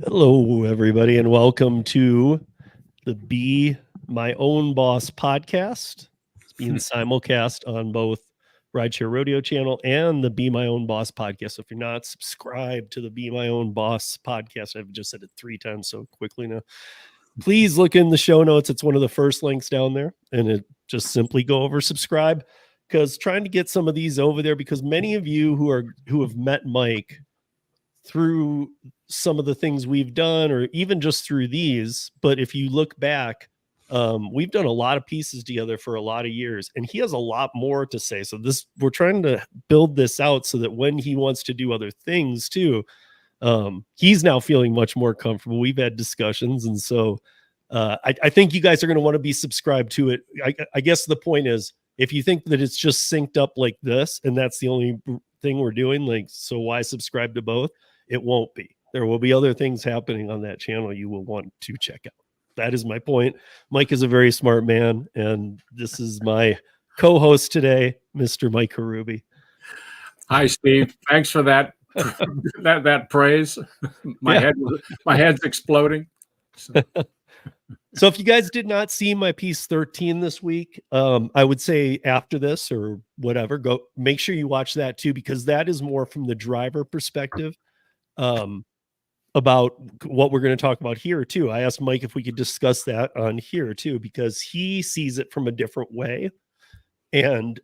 Hello, everybody, and welcome to the Be My Own Boss podcast. It's being simulcast on both Rideshare Rodeo channel and the Be My Own Boss podcast. So if you're not subscribed to the Be My Own Boss podcast, I've just said it 3 times so quickly now. Please look in the show notes. It's one of the first links down there, and it just simply go over subscribe, because trying to get some of these over there, because many of you who have met Mike through some of the things we've done, or even just through these. But if you look back, we've done a lot of pieces together for a lot of years, and he has a lot more to say. So we're trying to build this out so that when he wants to do other things too, he's now feeling much more comfortable. We've had discussions, and so I think you guys are going to want to be subscribed to it. I guess the point is, if you think that it's just synced up like this and that's the only thing we're doing, like, so why subscribe to both? It won't be. There will be other things happening on that channel you will want to check out. That is my point. Mike is a very smart man, and this is my co-host today, Mr. Mike Harubi. Hi, Steve. Thanks for that that praise. My head's exploding. So if you guys did not see my piece 13 this week, I would say after this or whatever, go make sure you watch that too, because that is more from the driver perspective. About what we're going to talk about here too. I asked Mike if we could discuss that on here too, because he sees it from a different way. And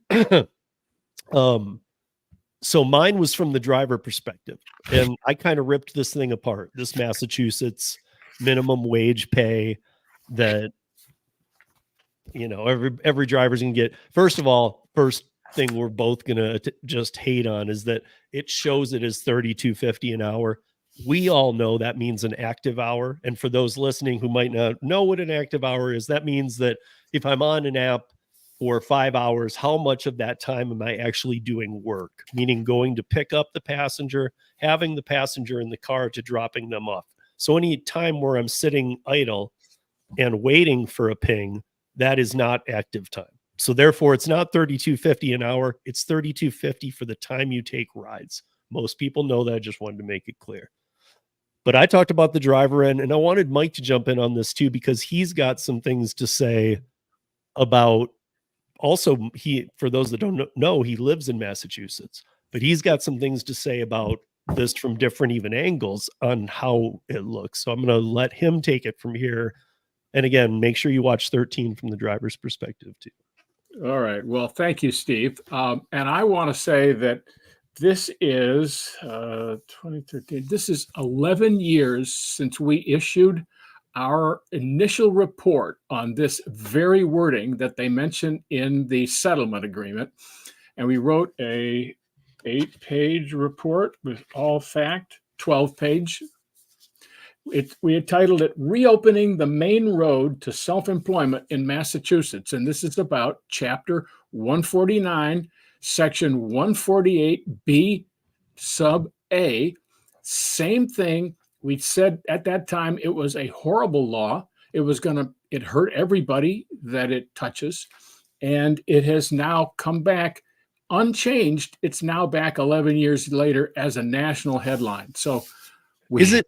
so mine was from the driver perspective, and I kind of ripped this thing apart, this Massachusetts minimum wage pay that, you know, every driver's gonna get. First of all, first thing we're both gonna just hate on is that it shows it as $32.50 an hour. We all know that means an active hour. And for those listening who might not know what an active hour is, that means that if I'm on an app for 5 hours, how much of that time am I actually doing work? Meaning going to pick up the passenger, having the passenger in the car, to dropping them off. So any time where I'm sitting idle and waiting for a ping, that is not active time. So therefore, it's not $32.50 an hour. It's $32.50 for the time you take rides. Most people know that. I just wanted to make it clear. But I talked about the driver end, and I wanted Mike to jump in on this too, because he's got some things to say about, also, for those that don't know, he lives in Massachusetts, but he's got some things to say about this from different even angles on how it looks. So I'm going to let him take it from here. And again, make sure you watch 13 from the driver's perspective too. All right. Well, thank you, Steve. And I want to say that this is 2013. This is 11 years since we issued our initial report on this very wording that they mentioned in the settlement agreement. And we wrote a 8-page report with all fact, 12-page. We had titled it Reopening the Main Road to Self-Employment in Massachusetts. And this is about Chapter 149, Section 148B, sub A. Same thing. We said at that time it was a horrible law. It hurt everybody that it touches. And it has now come back unchanged. It's now back 11 years later as a national headline. So is it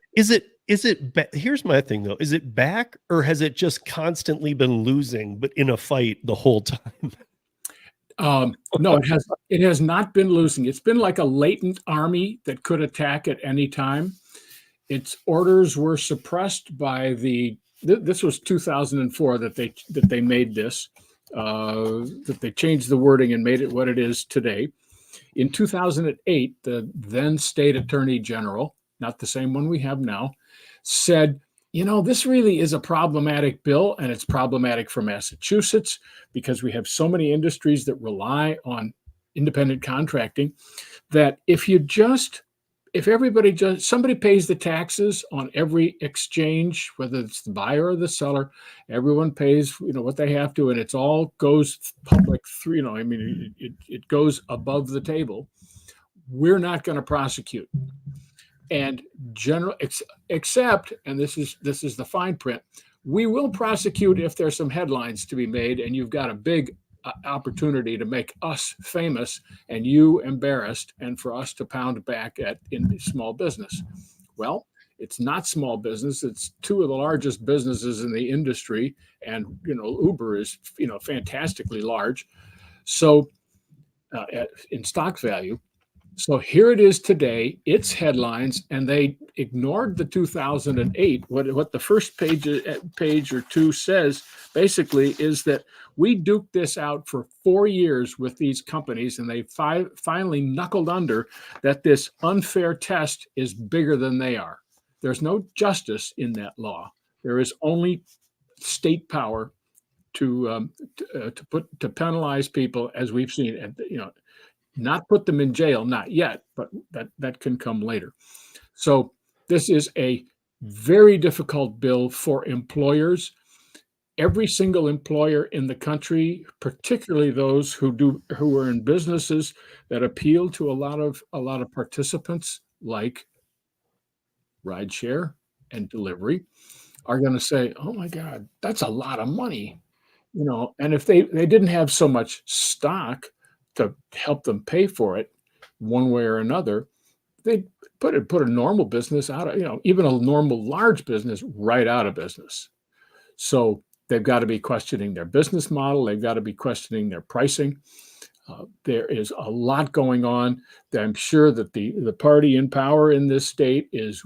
here's my thing though. Is it back, or has it just constantly been losing, but in a fight the whole time? No, it has not been losing. It's been like a latent army that could attack at any time. Its orders were suppressed by this was 2004 that they made this, that they changed the wording and made it what it is today. In 2008, the then state attorney general, not the same one we have now, said, you know, this really is a problematic bill, and it's problematic for Massachusetts because we have so many industries that rely on independent contracting, that somebody pays the taxes on every exchange, whether it's the buyer or the seller, everyone pays, what they have to, and it's all goes public through, it goes above the table. We're not going to prosecute. And except, and this is the fine print, we will prosecute if there's some headlines to be made and you've got a big opportunity to make us famous and you embarrassed, and for us to pound back in small business. Well, It's not small business. It's two of the largest businesses in the industry. And, Uber is, fantastically large. So in stock value. So here it is today, its headlines, and they ignored the 2008. What the first page or two says basically is that we duked this out for 4 years with these companies, and they finally knuckled under that this unfair test is bigger than they are. There's no justice in that law. There is only state power to penalize people, as we've seen, and not put them in jail, not yet, but that can come later. So this is a very difficult bill for employers. Every single employer in the country, particularly those who are in businesses that appeal to a lot of participants, like rideshare and delivery, are going to say, "Oh my God, that's a lot of money," And if they didn't have so much stock to help them pay for it one way or another, they'd put a normal business out of, even a normal large business right out of business. So they've got to be questioning their business model. They've got to be questioning their pricing. There is a lot going on. I'm sure that the party in power in this state is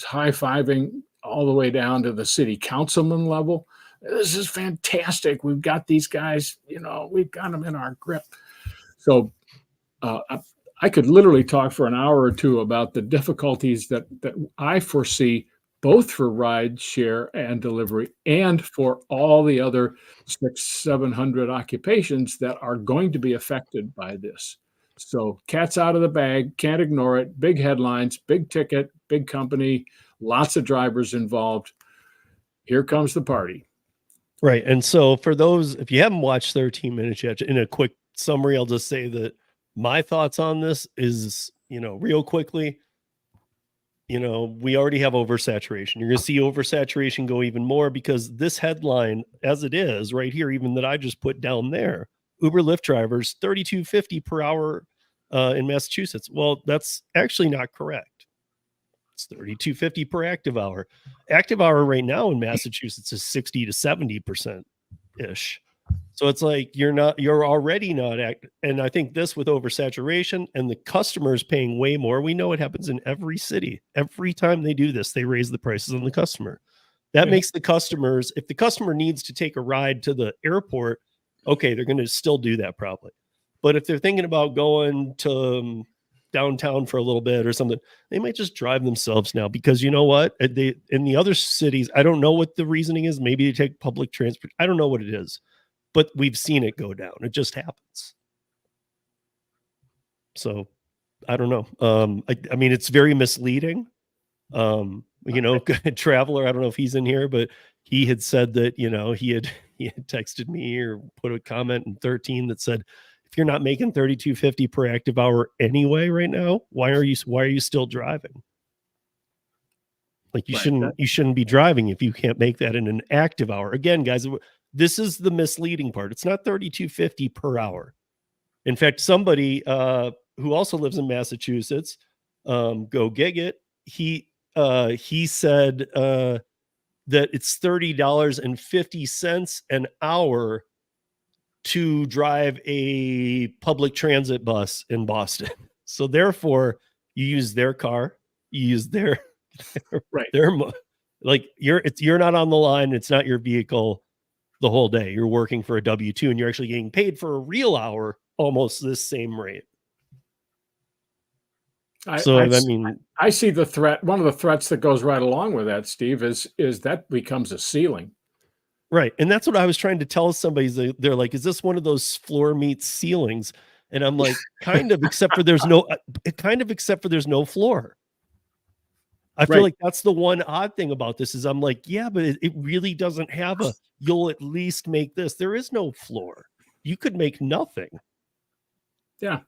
high-fiving all the way down to the city councilman level. This is fantastic. We've got these guys, we've got them in our grip. So I could literally talk for an hour or two about the difficulties that I foresee, both for ride share and delivery, and for all the other 600-700 occupations that are going to be affected by this. So cat's out of the bag, can't ignore it. Big headlines, big ticket, big company, lots of drivers involved. Here comes the party. Right. And so for those, if you haven't watched 13 Minutes yet, in a quick summary, I'll just say that my thoughts on this is, real quickly, we already have oversaturation. You're going to see oversaturation go even more because this headline, as it is right here, even that I just put down there, Uber Lyft drivers, $32.50 per hour in Massachusetts. Well, that's actually not correct. It's $32.50 per active hour. Active hour right now in Massachusetts is 60 to 70% ish. So it's like you're already not active. And I think this with oversaturation and the customers paying way more. We know what happens in every city. Every time they do this, they raise the prices on the customer. That makes the customers, if the customer needs to take a ride to the airport, okay, they're going to still do that probably. But if they're thinking about going to downtown for a little bit or something, they might just drive themselves now, because you know what? They, in the other cities, I don't know what the reasoning is. Maybe they take public transport. I don't know what it is, but we've seen it go down. It just happens. So I don't know. I mean, it's very misleading. Traveler, I don't know if he's in here, but he had said that, he had texted me or put a comment in 13 that said, if you're not making $32.50 per active hour anyway right now, why are you still driving? Like you shouldn't be driving if you can't make that in an active hour. Again, guys, this is the misleading part. It's not $32.50 per hour. In fact, somebody who also lives in Massachusetts, Go Gig It, he said that it's $30.50 an hour to drive a public transit bus in Boston. So therefore, you use their car, you use their right. You're not on the line. It's not your vehicle the whole day. You're working for a W-2 and you're actually getting paid for a real hour, almost this same rate. I see the threat. One of the threats that goes right along with that, Steve, is that becomes a ceiling. Right. And that's what I was trying to tell somebody. They're like, is this one of those floor meets ceilings? And I'm like, kind of, except for there's no floor. I feel like that's the one odd thing about this is I'm like, yeah, but it really doesn't have you'll at least make this. There is no floor. You could make nothing. Yeah.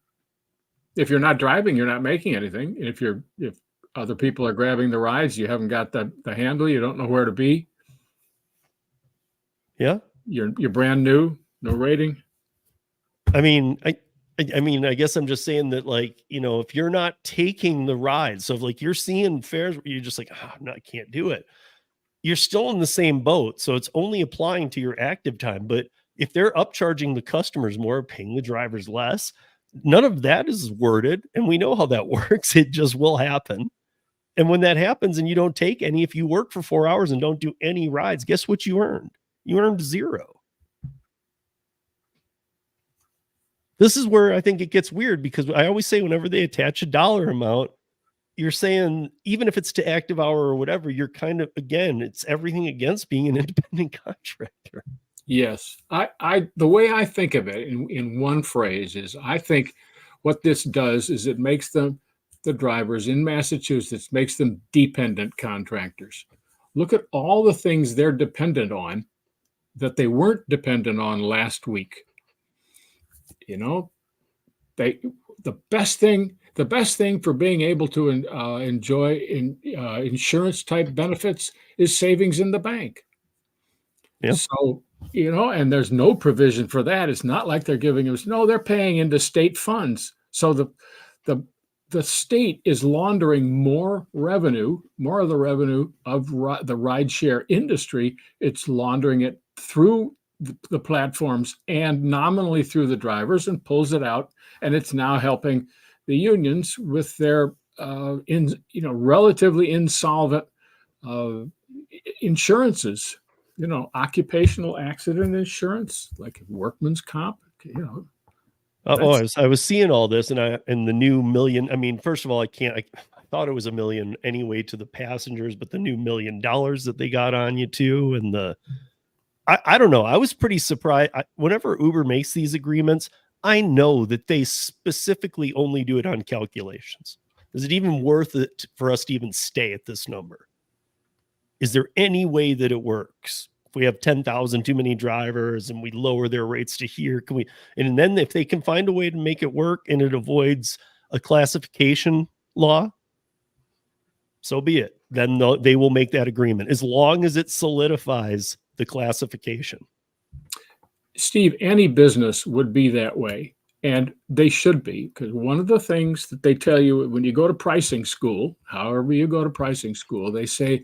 If you're not driving, you're not making anything. If other people are grabbing the rides, you haven't got the handle, you don't know where to be. Yeah. You're brand new, no rating. I mean, I mean, I guess I'm just saying that, like, you know, if you're not taking the ride, so if like you're seeing fares where you're just like, oh, no, I can't do it, you're still in the same boat. So it's only applying to your active time. But if they're upcharging the customers more, paying the drivers less, none of that is worded. And we know how that works. It just will happen. And when that happens and you don't take any, if you work for 4 hours and don't do any rides, guess what you earned? You earned zero. This is where I think it gets weird, because I always say whenever they attach a dollar amount, you're saying, even if it's to active hour or whatever, you're kind of, again, it's everything against being an independent contractor. Yes. The way I think of it in one phrase is, I think what this does is it makes the drivers in Massachusetts, makes them dependent contractors. Look at all the things they're dependent on that they weren't dependent on last week. You know, the best thing for being able to enjoy insurance type benefits is savings in the bank. Yeah. So, you know, and there's no provision for that. It's not like they're giving us, no, they're paying into state funds. So the state is laundering more revenue, more of the revenue of the rideshare industry. It's laundering it through the platforms and nominally through the drivers, and pulls it out. And it's now helping the unions with their relatively insolvent insurances. You know, occupational accident insurance, like workman's comp. You know, I was seeing all this, and the new million. I mean, first of all, I thought it was $1 million anyway to the passengers, but the new $1 million that they got on you too, and I don't know. I was pretty surprised. Whenever Uber makes these agreements, I know that they specifically only do it on calculations. Is it even worth it for us to even stay at this number? Is there any way that it works? If we have 10,000 too many drivers and we lower their rates to here, can we? And then if they can find a way to make it work and it avoids a classification law, so be it. Then they will make that agreement, as long as it solidifies the classification. Steve, any business would be that way, and they should be, because one of the things that they tell you when you go to pricing school, however you go to pricing school, they say,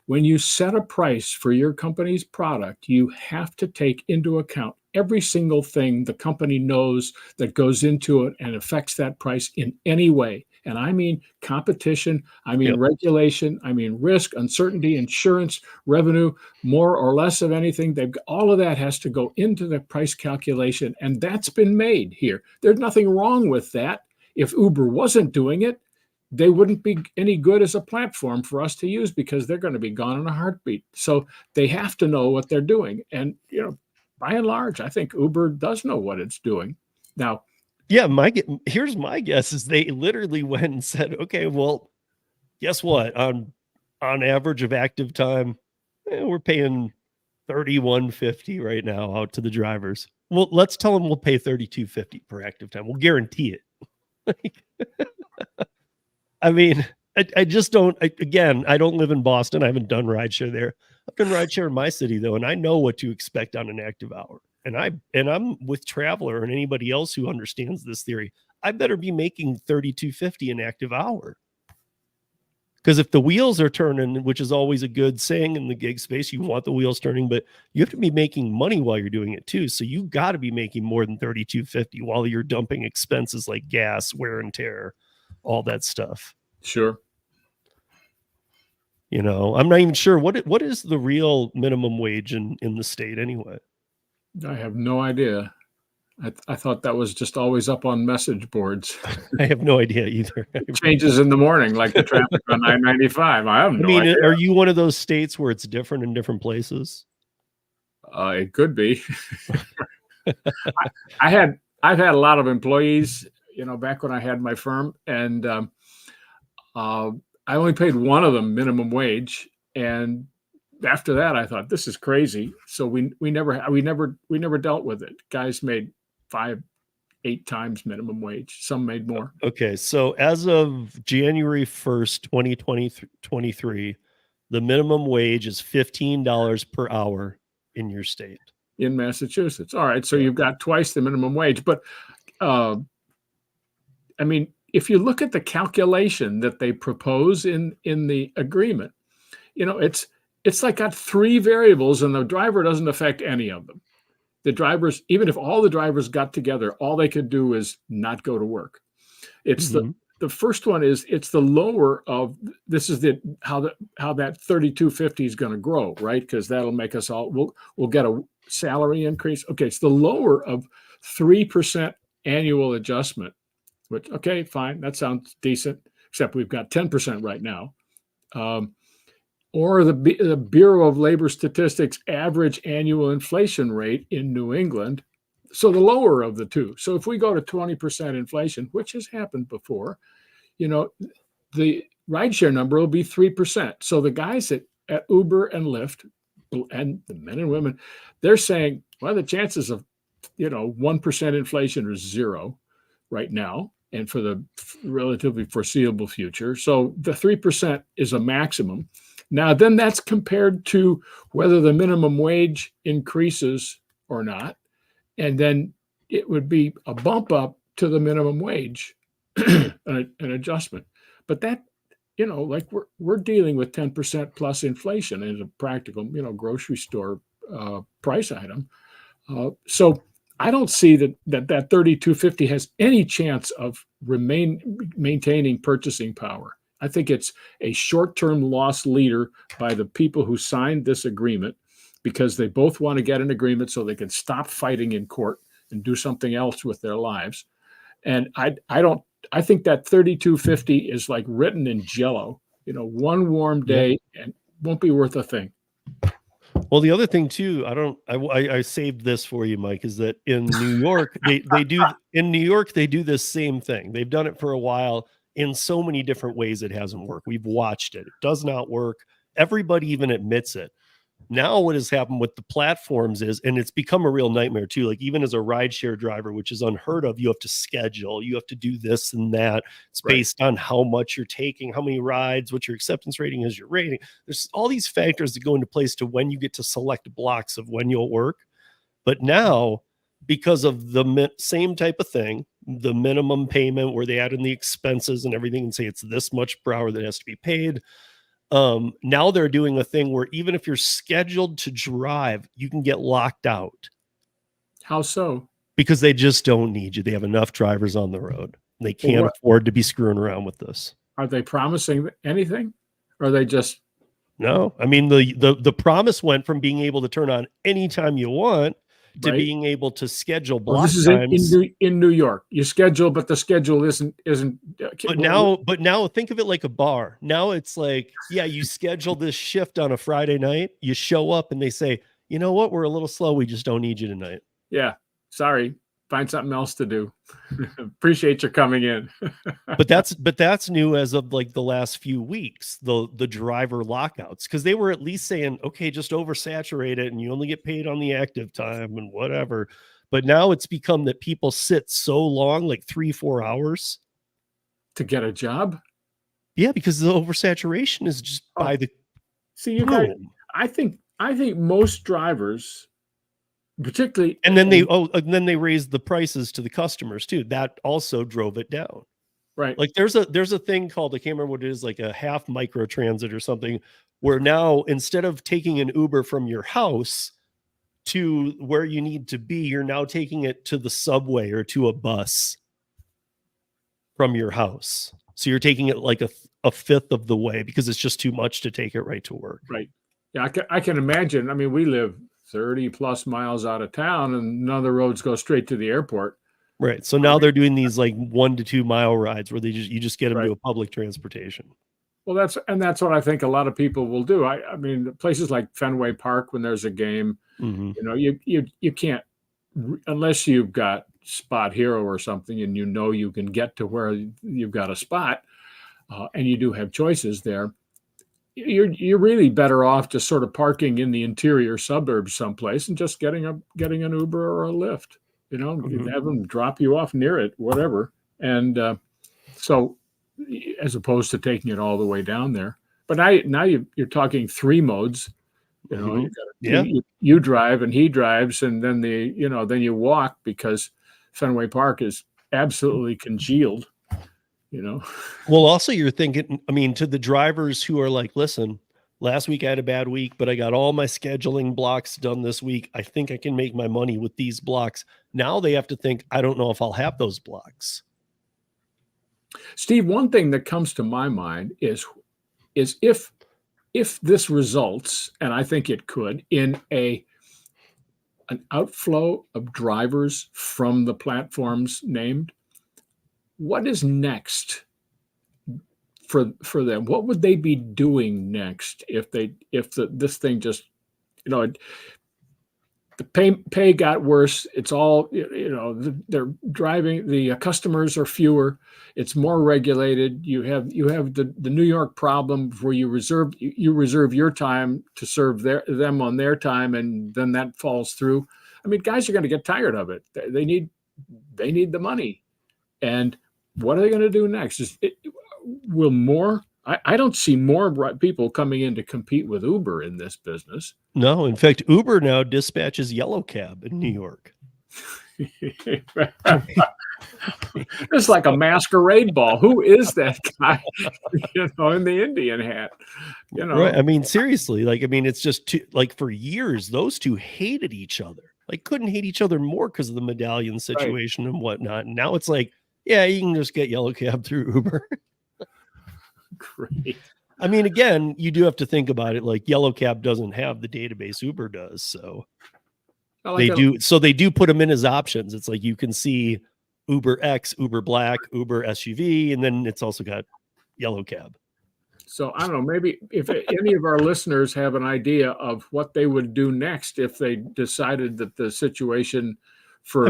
when you set a price for your company's product, you have to take into account every single thing the company knows that goes into it and affects that price in any way. And I mean competition, I mean regulation, I mean risk, uncertainty, insurance, revenue, more or less of anything. All of that has to go into the price calculation, and that's been made here. There's nothing wrong with that. If Uber wasn't doing it, they wouldn't be any good as a platform for us to use, because they're going to be gone in a heartbeat. So they have to know what they're doing. And, you know, by and large, I think Uber does know what it's doing. Now, yeah, here's my guess is they literally went and said, okay, well, guess what? On average of active time, we're paying $31.50 right now out to the drivers. Well, let's tell them we'll pay $32.50 per active time. We'll guarantee it. I mean, I just don't. Again, I don't live in Boston. I haven't done rideshare there. I've done rideshare in my city though, and I know what to expect on an active hour. And I'm with Traveler and anybody else who understands this theory. I better be making $32.50 an active hour. Because if the wheels are turning, which is always a good saying in the gig space, you want the wheels turning, but you have to be making money while you're doing it too. So you got to be making more than $32.50 while you're dumping expenses like gas, wear and tear, all that stuff. Sure. You know, I'm not even sure what is the real minimum wage in the state anyway. I have no idea. I thought that was just always up on message boards. I have no idea either. It changes in the morning, like the traffic on I-95. I have no idea. Are you one of those states where it's different in different places? It could be. I've had a lot of employees, you know, back when I had my firm, and I only paid one of them minimum wage, and after that, I thought, this is crazy. So we never dealt with it. Guys made 5-8 times minimum wage. Some made more. Okay, so as of January 1st, 2023, the minimum wage is $15 per hour in your state. In Massachusetts. All right, so you've got twice the minimum wage, but I mean, if you look at the calculation that they propose in the agreement, it's like got three variables, and the driver doesn't affect any of them. The drivers, even if all the drivers got together, all they could do is not go to work. It's Mhm. the first one is it's the lower of this is the how that 3250 is going to grow, right? Because that'll make us all we'll get a salary increase. Okay, it's the lower of 3% annual adjustment, which okay, fine, that sounds decent, except we've got 10% right now. Or the Bureau of Labor Statistics average annual inflation rate in New England. So the lower of the two. So if we go to 20% inflation, which has happened before, the rideshare number will be 3%. So the guys at Uber and Lyft and the men and women, they're saying, well, the chances of 1% inflation are zero right now and for the relatively foreseeable future. So the 3% is a maximum. Now, then that's compared to whether the minimum wage increases or not. And then it would be a bump up to the minimum wage, an adjustment. But that, like we're dealing with 10% plus inflation as a practical, grocery store price item. So I don't see that 3250 has any chance of maintaining purchasing power. I think it's a short-term loss leader by the people who signed this agreement because they both want to get an agreement so they can stop fighting in court and do something else with their lives. And I think that 3250 is like written in jello, one warm day and won't be worth a thing. Well, the other thing too, I saved this for you, Mike, is that in New York, they do this same thing. They've done it for a while in so many different ways. It hasn't worked. We've watched it. It does not work. Everybody even admits it. Now what has happened with the platforms is, and it's become a real nightmare too, like even as a rideshare driver, which is unheard of, you have to schedule, you have to do this and that. It's based on how much you're taking, how many rides, what your acceptance rating is, your rating. There's all these factors that go into place to when you get to select blocks of when you'll work. But now, because of the same type of thing, the minimum payment where they add in the expenses and everything and say it's this much per hour that has to be paid. Now they're doing a thing where even if you're scheduled to drive, you can get locked out. How so? Because they just don't need you. They have enough drivers on the road. They can't afford to be screwing around with this. Are they promising anything? Or are they just... No. I mean, the promise went from being able to turn on anytime you want to being able to schedule block this is times. in New York. You schedule, but the schedule isn't. But now think of it like a bar. Now it's like, yeah, you schedule this shift on a Friday night. You show up and they say, you know what? We're a little slow. We just don't need you tonight. Yeah. Sorry. Find something else to do. Appreciate you coming in. but that's new as of like the last few weeks, the driver lockouts, because they were at least saying, okay, just oversaturate it and you only get paid on the active time and whatever. But now it's become that people sit so long, like 3-4 hours to get a job. Yeah, because the oversaturation is just by the... See, you guys, I think most drivers, particularly, and then they raised the prices to the customers too. That also drove it down. Right. Like there's a thing called, I can't remember what it is, like a half micro transit or something, where now instead of taking an Uber from your house to where you need to be, you're now taking it to the subway or to a bus from your house. So you're taking it like a fifth of the way because it's just too much to take it right to work. Right. Yeah, I can imagine. I mean, we live 30 plus miles out of town and none of the roads go straight to the airport. Right. So now they're doing these like 1 to 2 mile rides where you just get them to a public transportation. Well, that's what I think a lot of people will do. I mean, places like Fenway Park, when there's a game, you can't, unless you've got Spot Hero or something, and you can get to where you've got a spot, and you do have choices there. You're really better off just sort of parking in the interior suburbs someplace and just getting an Uber or a Lyft. Have them drop you off near it, whatever. And so, as opposed to taking it all the way down there. But now you're talking 3 modes. You drive and he drives, and then then you walk because Fenway Park is absolutely congealed. you know. Well, also you're thinking, I mean, to the drivers who are like, listen, last week I had a bad week, but I got all my scheduling blocks done this week. I think I can make my money with these blocks. Now they have to think, I don't know if I'll have those blocks. Steve, one thing that comes to my mind is if this results, and I think it could, in an outflow of drivers from the platforms named, what is next for them? What would they be doing next if this thing just, you know, the pay got worse. It's all, you know, they're driving, the customers are fewer. It's more regulated. You have the New York problem where you reserve your time to serve them on their time, and then that falls through. I mean, guys are going to get tired of it. They need the money. And what are they going to do next? Will more? I don't see more people coming in to compete with Uber in this business. No, in fact, Uber now dispatches Yellow Cab in New York. It's like a masquerade ball. Who is that guy, you know, in the Indian hat? You know, right? I mean, seriously, like, I mean, it's just like for years, those two hated each other. Like, couldn't hate each other more because of the medallion situation and whatnot. And now it's like, yeah, you can just get Yellow Cab through Uber. Great. I mean, again, you do have to think about it. Like, Yellow Cab doesn't have the database Uber does, so they do. So they do put them in as options. It's like you can see Uber X, Uber Black, Uber SUV, and then it's also got Yellow Cab. So I don't know. Maybe if any of our listeners have an idea of what they would do next if they decided that the situation for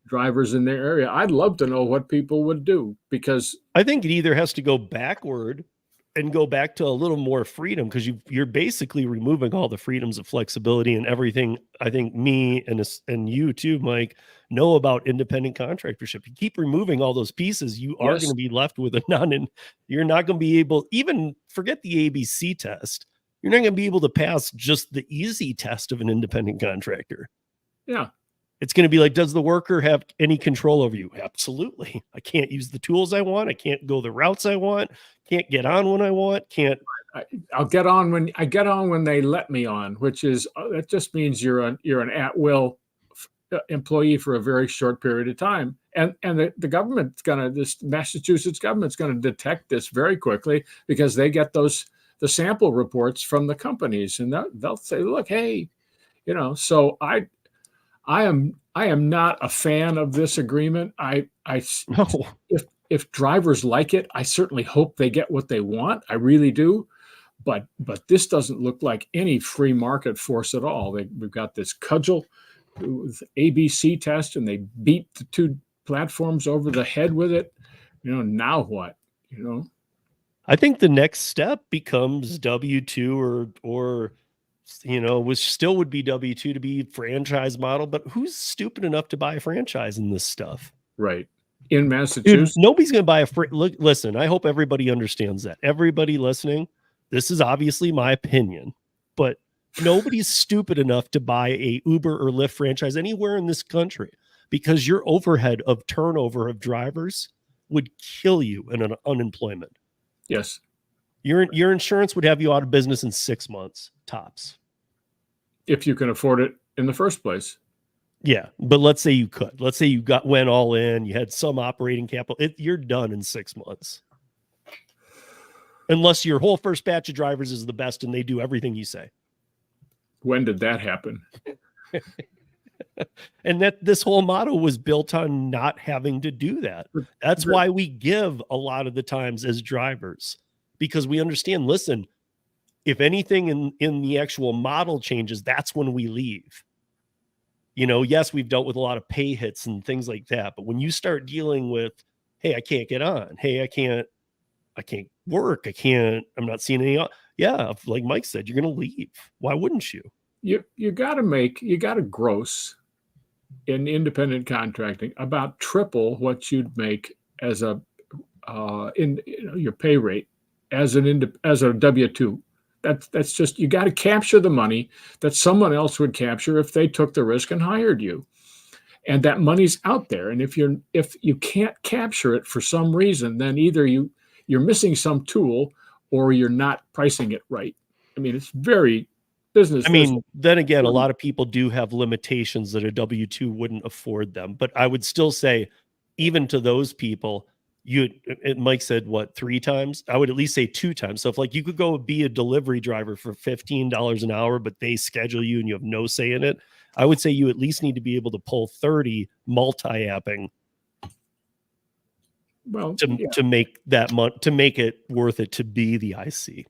drivers in their area, I'd love to know what people would do, because I think it either has to go backward and go back to a little more freedom, because you're basically removing all the freedoms of flexibility and everything. I think me and you too, Mike, know about independent contractorship. You keep removing all those pieces, you are going to be left with you're not going to be able, even forget the ABC test. You're not going to be able to pass just the easy test of an independent contractor. Yeah. It's going to be like, does the worker have any control over you? Absolutely. I can't use the tools I want. I can't go the routes I want. Can't get on when I want. I'll get on when they let me on, which is, that just means you're an at-will employee for a very short period of time. And the government's this Massachusetts government's going to detect this very quickly, because they get the sample reports from the companies, and they'll say, look, hey, you know, so I am not a fan of this agreement. No. If drivers like it, I certainly hope they get what they want. I really do. But this doesn't look like any free market force at all. We've got this cudgel with ABC test, and they beat the two platforms over the head with it. You know, now what? You know, I think the next step becomes W-2 or you know, which still would be W-2 to be franchise model, but who's stupid enough to buy a franchise in this stuff? Right. In Massachusetts. Dude, nobody's going to buy listen, I hope everybody understands that. Everybody listening, this is obviously my opinion, but nobody's stupid enough to buy a Uber or Lyft franchise anywhere in this country, because your overhead of turnover of drivers would kill you in an unemployment. Yes. Your insurance would have you out of business in 6 months tops, if you can afford it in the first place. Yeah, but let's say you could. Let's say you went all in. You had some operating capital. You're done in 6 months, unless your whole first batch of drivers is the best and they do everything you say. When did that happen? And that this whole model was built on not having to do that. That's why we give a lot of the times as drivers, because we understand, listen, if anything in the actual model changes, that's when we leave. You know, yes, we've dealt with a lot of pay hits and things like that, but when you start dealing with, hey, I can't get on, hey, I can't work, I'm not seeing any, yeah, like Mike said, you're going to leave. Why wouldn't you? You got to gross in independent contracting about triple what you'd make as a your pay rate as a W-2. That's just, you got to capture the money that someone else would capture if they took the risk and hired you. and that money's out there. And if you can't capture it for some reason, then either you're missing some tool or you're not pricing it right. I mean, it's very business. I mean, then again, a lot of people do have limitations that a W-2 wouldn't afford them. But I would still say, even to those people, Mike said what, 3 times? I would at least say 2 times. So if like you could go be a delivery driver for $15 an hour, but they schedule you and you have no say in it, I would say you at least need to be able to pull 30 multi-apping to make that to make it worth it to be the IC.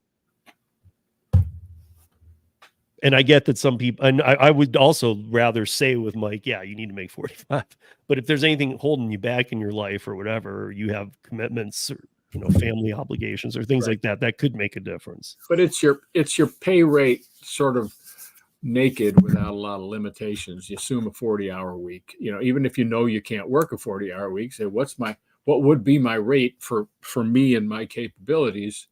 And I get that some people, and I would also rather say with Mike, yeah, you need to make 45. But if there's anything holding you back in your life or whatever, or you have commitments or family obligations or things like that, that could make a difference. But it's your pay rate sort of naked without a lot of limitations. You assume a 40-hour week. Even if you can't work a 40-hour week, say what would be my rate for me and my capabilities.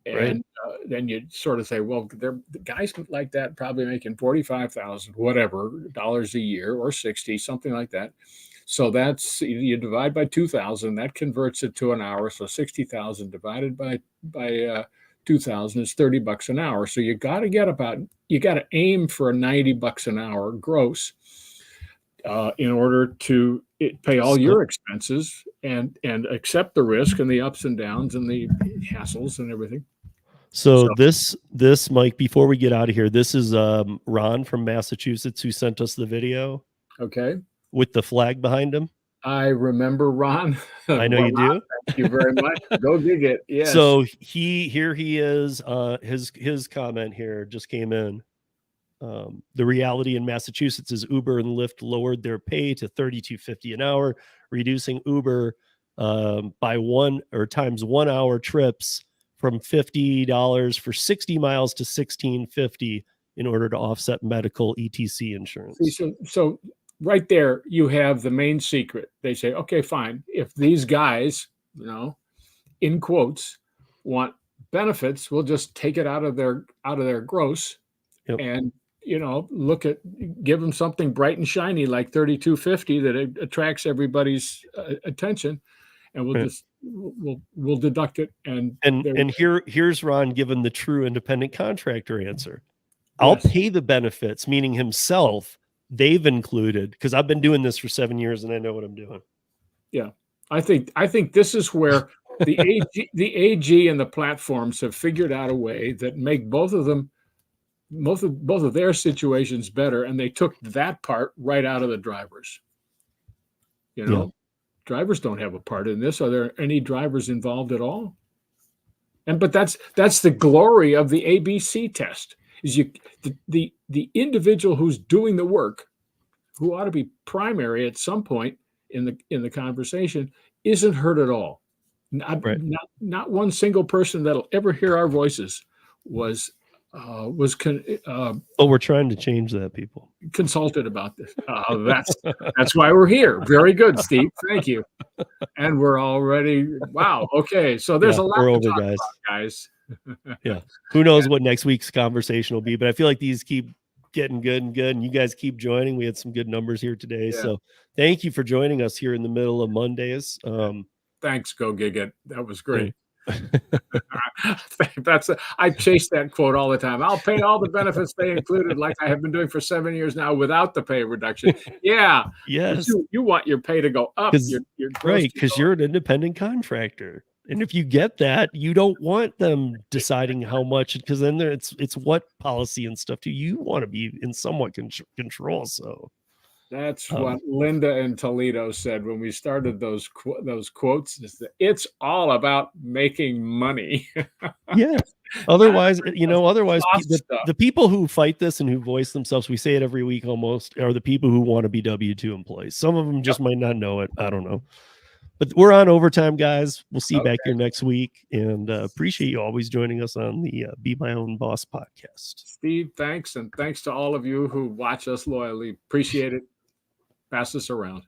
And then you sort of say, well, the guys like that probably making $45,000, whatever, dollars a year, or 60, something like that. So that's, you divide by 2,000, that converts it to an hour. So 60,000 divided by 2,000 is $30 an hour. So you got to aim for $90 an hour gross in order to pay all your expenses and accept the risk and the ups and downs and the hassles and everything. So this, Mike, before we get out of here, this is Ron from Massachusetts who sent us the video. Okay. With the flag behind him. I remember Ron. I know you do. Thank you very much. Go dig it. Yes. So he is. His comment here just came in. The reality in Massachusetts is Uber and Lyft lowered their pay to $32.50 an hour, reducing Uber by times 1 hour trips from $50 for 60 miles to $16.50 in order to offset medical etc insurance. So right there, you have the main secret. They say, okay, fine. If these guys, in quotes, want benefits, we'll just take it out of their gross. Yep. And give them something bright and shiny like $32.50 that attracts everybody's attention, and we'll deduct it. And here's Ron giving the true independent contractor answer. I'll pay the benefits, meaning himself. They've included, because I've been doing this for 7 years and I know what I'm doing. Yeah, I think this is where the AG and the platforms have figured out a way that make both of their situations better, and they took that part right out of the drivers. Drivers don't have a part in this. Are there any drivers involved at all? But that's the glory of the ABC test. Is the individual who's doing the work, who ought to be primary at some point in the conversation, isn't heard at all. Not one single person that'll ever hear our voices was we're trying to change that, people. Consulted about this. That's why we're here. Very good, Steve. Thank you. And we're already, wow. Okay. So there's a lot to talk about, guys. Yeah. Who knows what next week's conversation will be, but I feel like these keep getting good and you guys keep joining. We had some good numbers here today. Yeah. So thank you for joining us here in the middle of Mondays. Thanks, Go Gig It. That was great. I chase that quote all the time. I'll pay all the benefits they included, like I have been doing for 7 years now, without the pay reduction. Yeah. Yes. You want your pay to go up. Right. Because you're an independent contractor. And if you get that, you don't want them deciding how much, because then it's what policy and stuff too. You want to be in somewhat control. So that's what Linda in Toledo said when we started those quotes. It's all about making money. Yeah. Otherwise, the people who fight this and who voice themselves, we say it every week almost, are the people who want to be W-2 employees. Some of them just might not know it. I don't know. But we're on overtime, guys. We'll see you back here next week, and appreciate you always joining us on the Be My Own Boss podcast. Steve, thanks, and thanks to all of you who watch us loyally. Appreciate it. Pass this around.